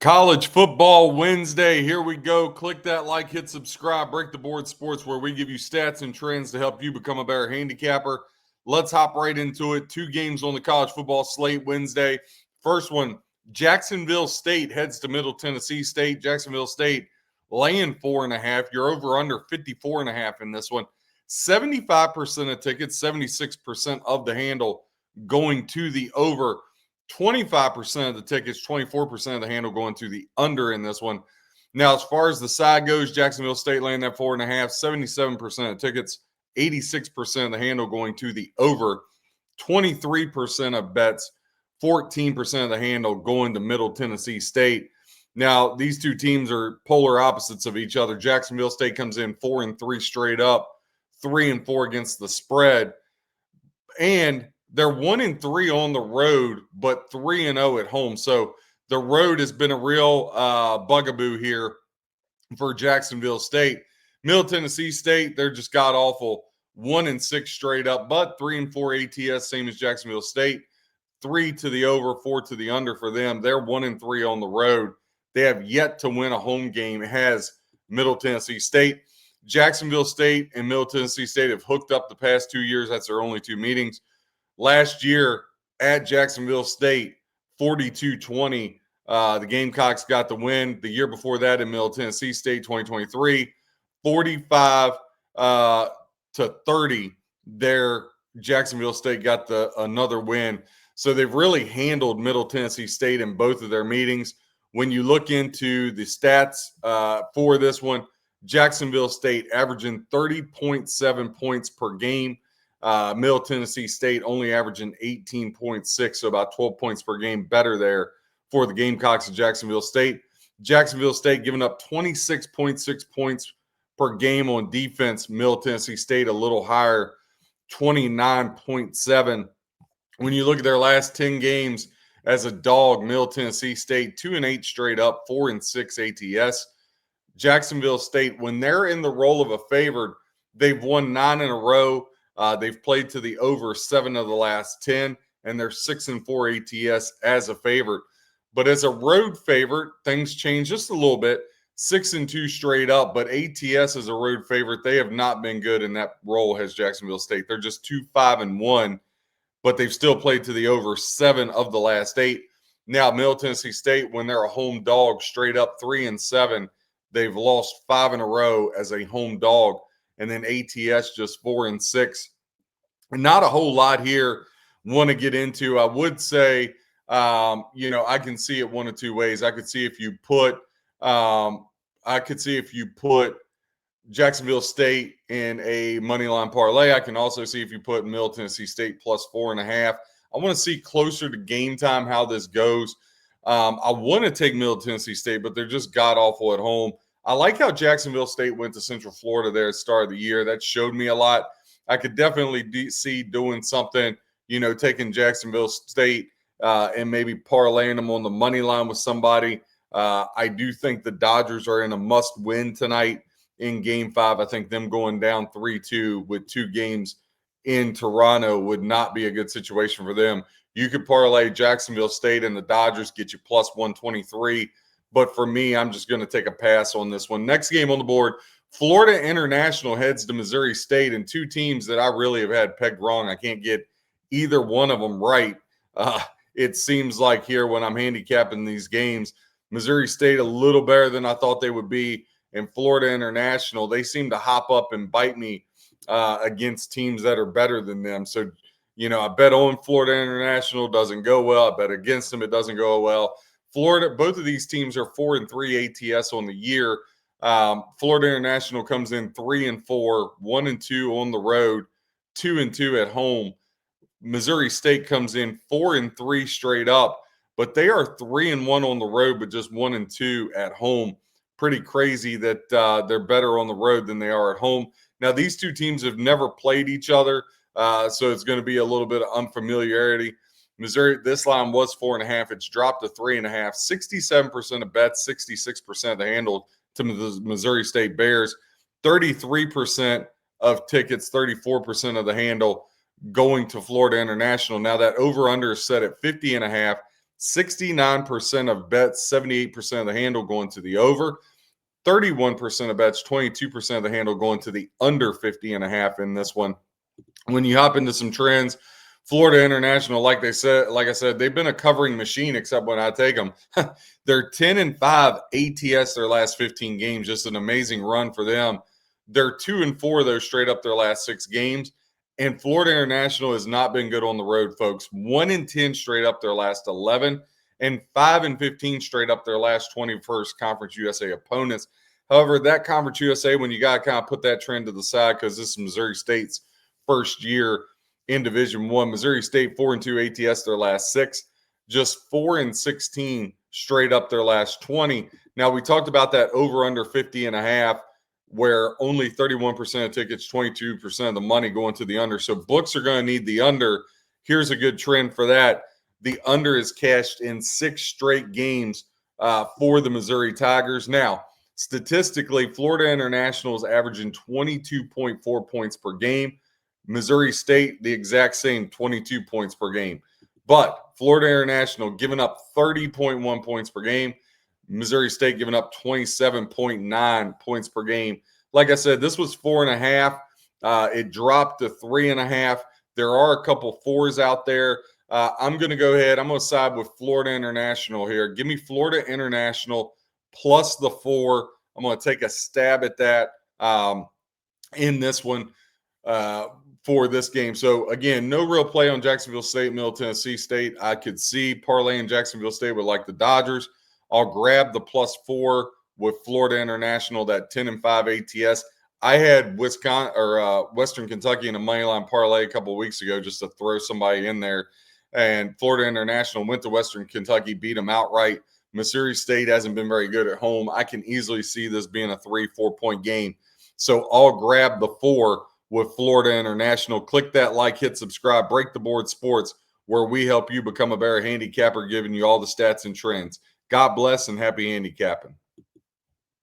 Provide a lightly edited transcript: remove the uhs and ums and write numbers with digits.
College Football Wednesday. Here we go. Click that like, hit subscribe, Break the Board Sports, where we give you stats and trends to help you become a better handicapper. Let's hop right into it. 2 games on the college football slate Wednesday. First one, Jacksonville State heads to Middle Tennessee State. Jacksonville State laying 4.5. You're over under 54.5 in this one. 75% of tickets, 76% of the handle going to the over. 25% of the tickets, 24% of the handle going to the under in this one. Now, as far as the side goes, Jacksonville State laying that 4.5, 77% of tickets, 86% of the handle going to the over, 23% of bets, 14% of the handle going to Middle Tennessee State. Now, these two teams are polar opposites of each other. Jacksonville State comes in 4-3 straight up, 3-4 against the spread. And they're 1-3 on the road, but 3-0 at home. So the road has been a real bugaboo here for Jacksonville State. Middle Tennessee State, they're just god awful. 1-6 straight up, but 3-4 ATS, same as Jacksonville State. 3 to the over, 4 to the under for them. They're 1-3 on the road. They have yet to win a home game. It has Middle Tennessee State. Jacksonville State and Middle Tennessee State have hooked up the past 2 years. That's their only 2 meetings. Last year at Jacksonville State, 42-20. The Gamecocks got the win. The year before that in Middle Tennessee State, 2023, 45-30. There, Jacksonville State got another win. So they've really handled Middle Tennessee State in both of their meetings. When you look into the stats for this one, Jacksonville State averaging 30.7 points per game. Middle Tennessee State only averaging 18.6, so about 12 points per game better there for the Gamecocks of Jacksonville State. Jacksonville State giving up 26.6 points per game on defense. Middle Tennessee State a little higher, 29.7. When you look at their last 10 games as a dog, Middle Tennessee State 2-8 straight up, 4-6 ATS. Jacksonville State, when they're in the role of a favored, they've won 9 in a row. They've played to the over 7 of the last 10, and they're 6-4 ATS as a favorite. But as a road favorite, things change just a little bit. 6-2 straight up, but ATS as a road favorite, they have not been good in that role as Jacksonville State. They're just 2-5-1, but they've still played to the over 7 of the last 8. Now, Middle Tennessee State, when they're a home dog, straight up 3-7, they've lost 5 in a row as a home dog. And then ATS just 4-6. Not a whole lot here want to get into. I would say, I can see it one of two ways. I could see if you put Jacksonville State in a Moneyline parlay. I can also see if you put Middle Tennessee State plus 4.5. I want to see closer to game time how this goes. I want to take Middle Tennessee State, but they're just god awful at home. I like how Jacksonville State went to Central Florida there at the start of the year. That showed me a lot. I could definitely see doing something, taking Jacksonville State and maybe parlaying them on the money line with somebody. I do think the Dodgers are in a must-win tonight in Game 5. I think them going down 3-2 with 2 games in Toronto would not be a good situation for them. You could parlay Jacksonville State and the Dodgers, get you plus 123. But for me, I'm just going to take a pass on this one. Next game on the board, Florida International heads to Missouri State, and 2 teams that I really have had pegged wrong. I can't get either one of them right. It seems like here when I'm handicapping these games, Missouri State a little better than I thought they would be, and Florida International, they seem to hop up and bite me against teams that are better than them. So, I bet on Florida International, doesn't go well. I bet against them, it doesn't go well. Florida, both of these teams are 4-3 ATS on the year. Florida International comes in 3-4, 1-2 on the road, 2-2 at home. Missouri State comes in 4-3 straight up, but they are 3-1 on the road, but just 1-2 at home. Pretty crazy that they're better on the road than they are at home. Now, these 2 teams have never played each other, so it's going to be a little bit of unfamiliarity. Missouri, this line was 4.5. It's dropped to 3.5. 67% of bets, 66% of the handle to the Missouri State Bears. 33% of tickets, 34% of the handle going to Florida International. Now that over-under is set at 50.5. 69% of bets, 78% of the handle going to the over. 31% of bets, 22% of the handle going to the under 50.5 in this one. When you hop into some trends, Florida International, like I said, they've been a covering machine, except when I take them. They're 10-5 ATS their last 15 games. Just an amazing run for them. They're 2-4 though straight up their last 6 games. And Florida International has not been good on the road, folks. 1-10 straight up their last 11, and 5-15 straight up their last 21st Conference USA opponents. However, that Conference USA, when you got to kind of put that trend to the side, because this is Missouri State's first year in Division One. Missouri State 4-2 ATS their last 6, just 4-16 straight up their last 20. Now, we talked about that over under 50.5, where only 31% of tickets, 22% of the money going to the under. So books are going to need the under. Here's a good trend for that. The under is cashed in 6 straight games for the Missouri Tigers. Now, statistically, Florida International is averaging 22.4 points per game. Missouri State, the exact same, 22 points per game. But Florida International giving up 30.1 points per game. Missouri State giving up 27.9 points per game. Like I said, this was 4.5. It dropped to 3.5. There are a couple 4s out there. I'm going to go ahead. I'm going to side with Florida International here. Give me Florida International plus the 4. I'm going to take a stab at that in this one for this game. So, again, no real play on Jacksonville State, Middle Tennessee State. I could see parlaying Jacksonville State with like the Dodgers. I'll grab the plus 4 with Florida International, that 10-5 ATS. I had Western Kentucky in a Moneyline parlay a couple of weeks ago just to throw somebody in there. And Florida International went to Western Kentucky, beat them outright. Missouri State hasn't been very good at home. I can easily see this being a 3-4 point game. So I'll grab the 4 with Florida International. Click that like, hit subscribe, Break the Board Sports, where we help you become a better handicapper, giving you all the stats and trends. God bless and happy handicapping.